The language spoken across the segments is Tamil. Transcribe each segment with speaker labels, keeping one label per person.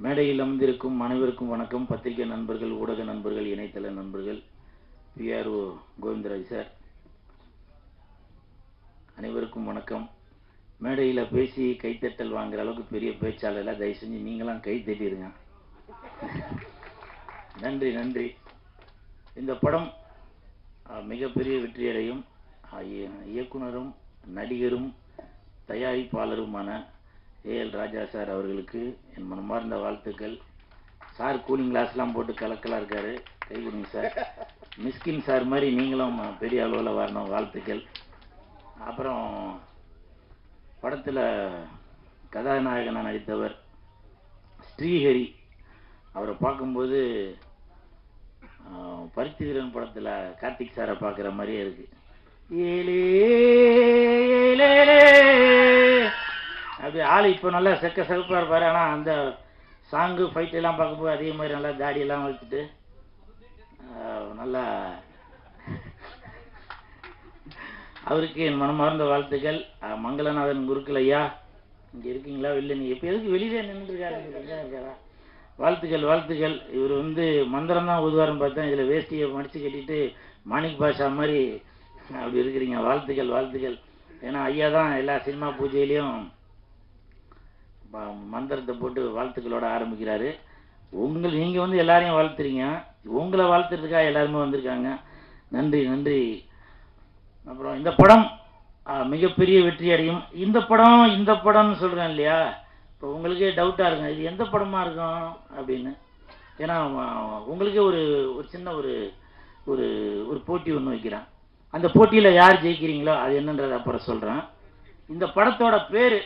Speaker 1: மேடையில் அமர்ந்திருக்கும் அனைவருக்கும் வணக்கம். பத்திரிகை நண்பர்கள், ஊடக நண்பர்கள், இணையதள நண்பர்கள், PRO கோவிந்தராஜ் சார் அனைவருக்கும் வணக்கம். மேடையில் பேசி கைத்தட்டல் வாங்குற அளவுக்கு பெரிய பேச்சாளர், தயவு செஞ்சு நீங்களாம் கை தட்டிடுங்க. நன்றி நன்றி. இந்த படம் மிகப்பெரிய வெற்றியடையும். இயக்குனரும் நடிகரும் தயாரிப்பாளருமான AL ராஜா சார் அவர்களுக்கு என் மனமார்ந்த வாழ்த்துக்கள். சார் கூலிங் கிளாஸ்லாம் போட்டு கலக்கலாக இருக்காரு, கை கொடுங்க சார். மிஸ்கின் சார் மாதிரி நீங்களும் பெரிய அளவில் வரணும், வாழ்த்துக்கள். அப்புறம் படத்தில் கதாநாயகனாக நடித்தவர் ஸ்ரீஹரி, அவரை பார்க்கும்போது பருத்தி வீரன் படத்தில் கார்த்திக் சாரை பார்க்குற மாதிரியே இருக்கு. ஏலே ஏலே அப்படி ஆள் இப்போ நல்லா செகப்பாக இருப்பார். ஆனால் அந்த சாங்கு ஃபைட் எல்லாம் பார்க்கும்போது அதே மாதிரி நல்லா தாடியெல்லாம் வச்சுட்டு நல்லா அவருக்கு என் மனமார்ந்த வாழ்த்துக்கள். மங்களநாதன் குருக்கள் ஐயா இங்கே இருக்கீங்களா? வெளில நீ எப்போ எதுக்கு வெளியே நின்றுருக்காரா? வாழ்த்துக்கள் வாழ்த்துக்கள். இவர் மந்திரம் தான் ஊதுவாரம் பார்த்தேன், இதில் வேஷ்டியை மடித்து கட்டிட்டு மாணிக் பாஷா மாதிரி அப்படி இருக்கிறீங்க. வாழ்த்துக்கள் வாழ்த்துக்கள். ஏன்னா ஐயா தான் எல்லா சினிமா பூஜையிலையும் மந்திரத்தை போட்டு வாழ்த்துக்களோட ஆரம்பிக்கிறாரு. நீங்கள் எல்லாரையும் வாழ்த்துறீங்க, உங்களை வாழ்த்துறதுக்காக எல்லாருமே வந்திருக்காங்க. நன்றி நன்றி. அப்புறம் இந்த படம் மிகப்பெரிய வெற்றி அடையும். இந்த படம்னு சொல்கிறேன் இல்லையா, இப்போ உங்களுக்கே டவுட்டாக இருக்கும் இது எந்த படமாக இருக்கும் அப்படின்னு. ஏன்னா உங்களுக்கே ஒரு சின்ன ஒரு போட்டி ஒன்று வைக்கிறேன். அந்த போட்டியில் யார் ஜெயிக்கிறீங்களோ அது என்னன்றதை அப்புறம் சொல்கிறேன். இந்த படத்தோட பேர்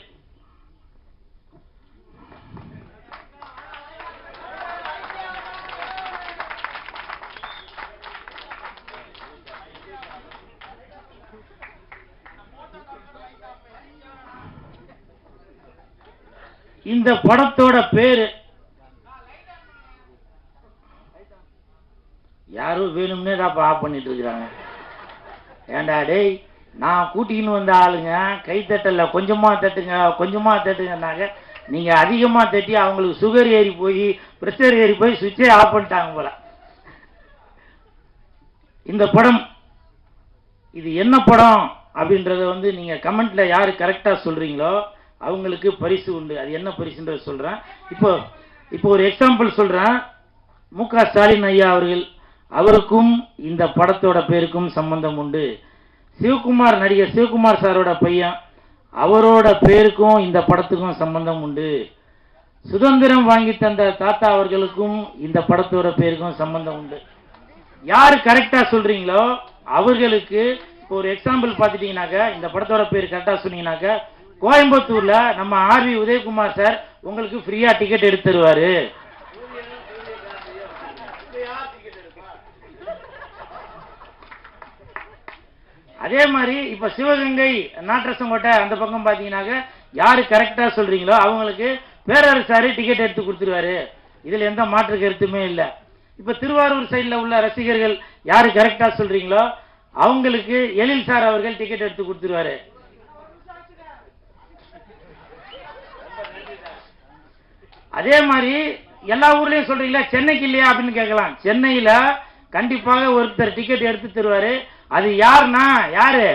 Speaker 1: யாரும் வேணும்னே தான் ஆஃப் பண்ணிட்டு இருக்கிறாங்க. ஏண்டா டேய், நான் கூட்டின்னு வந்த ஆளுங்க கைத்தட்டல கொஞ்சமா தட்டுங்கன்னாக்க நீங்க அதிகமா தட்டி அவங்களுக்கு சுகர் ஏறி போய் பிரஷர் ஏறி போய் சுவிட்சே ஆஃப் பண்ணிட்டாங்க போல. இந்த படம் இது என்ன படம் அப்படின்றத நீங்க கமெண்ட்ல யாரு கரெக்டா சொல்றீங்களோ அவங்களுக்கு பரிசு உண்டு. அது என்ன பரிசுன்றத சொல்றேன். இப்போ ஒரு எக்ஸாம்பிள் சொல்றேன். மு.க. ஸ்டாலின் ஐயா அவருக்கும் இந்த படத்தோட பேருக்கும் சம்பந்தம் உண்டு. நடிகர் சிவகுமார் சாரோட பையன், அவரோட பேருக்கும் இந்த படத்துக்கும் சம்பந்தம் உண்டு. சுதந்திரம் வாங்கி தந்த தாத்தா அவர்களுக்கும் இந்த படத்தோட பேருக்கும் சம்பந்தம் உண்டு. யாரு கரெக்டா சொல்றீங்களோ அவர்களுக்கு இப்போ ஒரு எக்ஸாம்பிள் பார்த்துட்டீங்கன்னாக்க, இந்த படத்தோட பேர் கரெக்டா சொன்னீங்கன்னாக்க, கோயம்புத்தூர்ல நம்ம RV உதயகுமார் சார் உங்களுக்கு ஃப்ரீயா டிக்கெட் எடுத்து தருவாரு. அதே மாதிரி இப்ப சிவகங்கை நாட்டரசங்கோட்டை அந்த பக்கம் பாத்தீங்கன்னாக்க, யாரு கரெக்டா சொல்றீங்களோ அவங்களுக்கு பேரரசாரு டிக்கெட் எடுத்து கொடுத்துருவாரு. இதுல எந்த மாற்று கருத்துமே இல்லை. இப்ப திருவாரூர் சைட்ல உள்ள ரசிகர்கள் யாரு கரெக்டா சொல்றீங்களோ அவங்களுக்கு எழில் சார் அவர்கள் டிக்கெட் எடுத்து கொடுத்துருவாரு. அதே மாதிரி எல்லா ஊர்லயும் சொல்றீங்களா, சென்னைக்கு இல்லையா அப்படின்னு கேட்கலாம். சென்னையில கண்டிப்பாக ஒருத்தர் டிக்கெட் எடுத்து தருவாரு. அது யாருன்னா யாரு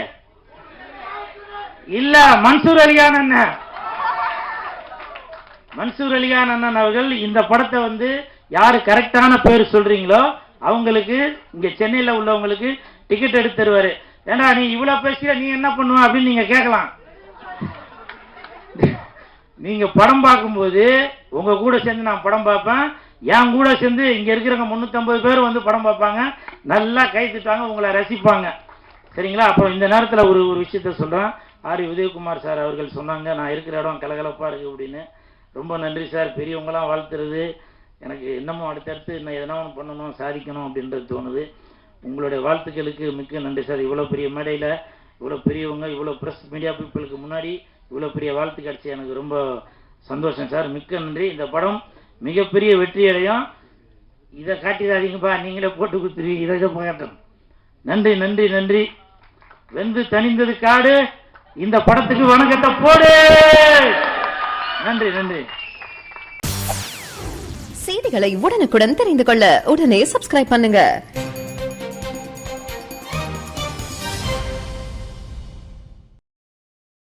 Speaker 1: இல்ல, மன்சூர் அலிகான் அண்ணன். மன்சூர் அலிகான் அண்ணன் அவர்கள் இந்த படத்தை யாரு கரெக்டான பேர் சொல்றீங்களோ அவங்களுக்கு இங்க சென்னையில உள்ளவங்களுக்கு டிக்கெட் எடுத்து தருவாரு. ஏன்னா நீ இவ்வளவு பேசிய நீ என்ன பண்ணுவ அப்படின்னு நீங்க கேட்கலாம். நீங்க படம் பார்க்கும்போது உங்க கூட சேர்ந்து நான் படம் பார்ப்பேன், என் கூட சேர்ந்து இங்க இருக்கிறவங்க 350 பேர் படம் பார்ப்பாங்க, நல்லா கை தட்டுவாங்க, உங்களை ரசிப்பாங்க. சரிங்களா? அப்புறம் இந்த நேரத்தில் ஒரு விஷயத்த சொல்றேன். RV உதயகுமார் சார் அவர்கள் சொன்னாங்க, நான் இருக்கிற இடம் கலகலப்பா இருக்கு அப்படின்னு. ரொம்ப நன்றி சார். பெரியவங்களாம் வாழ்த்துறது எனக்கு இன்னமும் அடுத்தடுத்து இன்னும் எதனா ஒன்று பண்ணணும், சாதிக்கணும் அப்படின்றது தோணுது. உங்களுடைய வாழ்த்துக்களுக்கு மிக்க நன்றி சார். இவ்வளோ பெரிய மேடையில் இவ்வளோ பெரியவங்க, இவ்வளோ ப்ரெஸ் மீடியா பீப்புளுக்கு முன்னாடி இவ்வளோ பெரிய வாழ்த்து கிடைச்சி எனக்கு ரொம்ப சந்தோஷம் சார். மிக்க நன்றி. இந்த படம் மிகப்பெரிய வெற்றி அடையும். இதை காட்டிடாதீங்கப்பா, நீங்களே போட்டு கொடுத்துருவீங்க. இதை பார்க்கட்டும். நன்றி நன்றி நன்றி. வெந்து தணிந்தது காடு. இந்த படத்துக்கு வணக்கத்தை போடு. நன்றி நன்றி.
Speaker 2: செய்திகளை உடனுக்குடன் தெரிந்து கொள்ள உடனே சப்ஸ்கிரைப் பண்ணுங்க.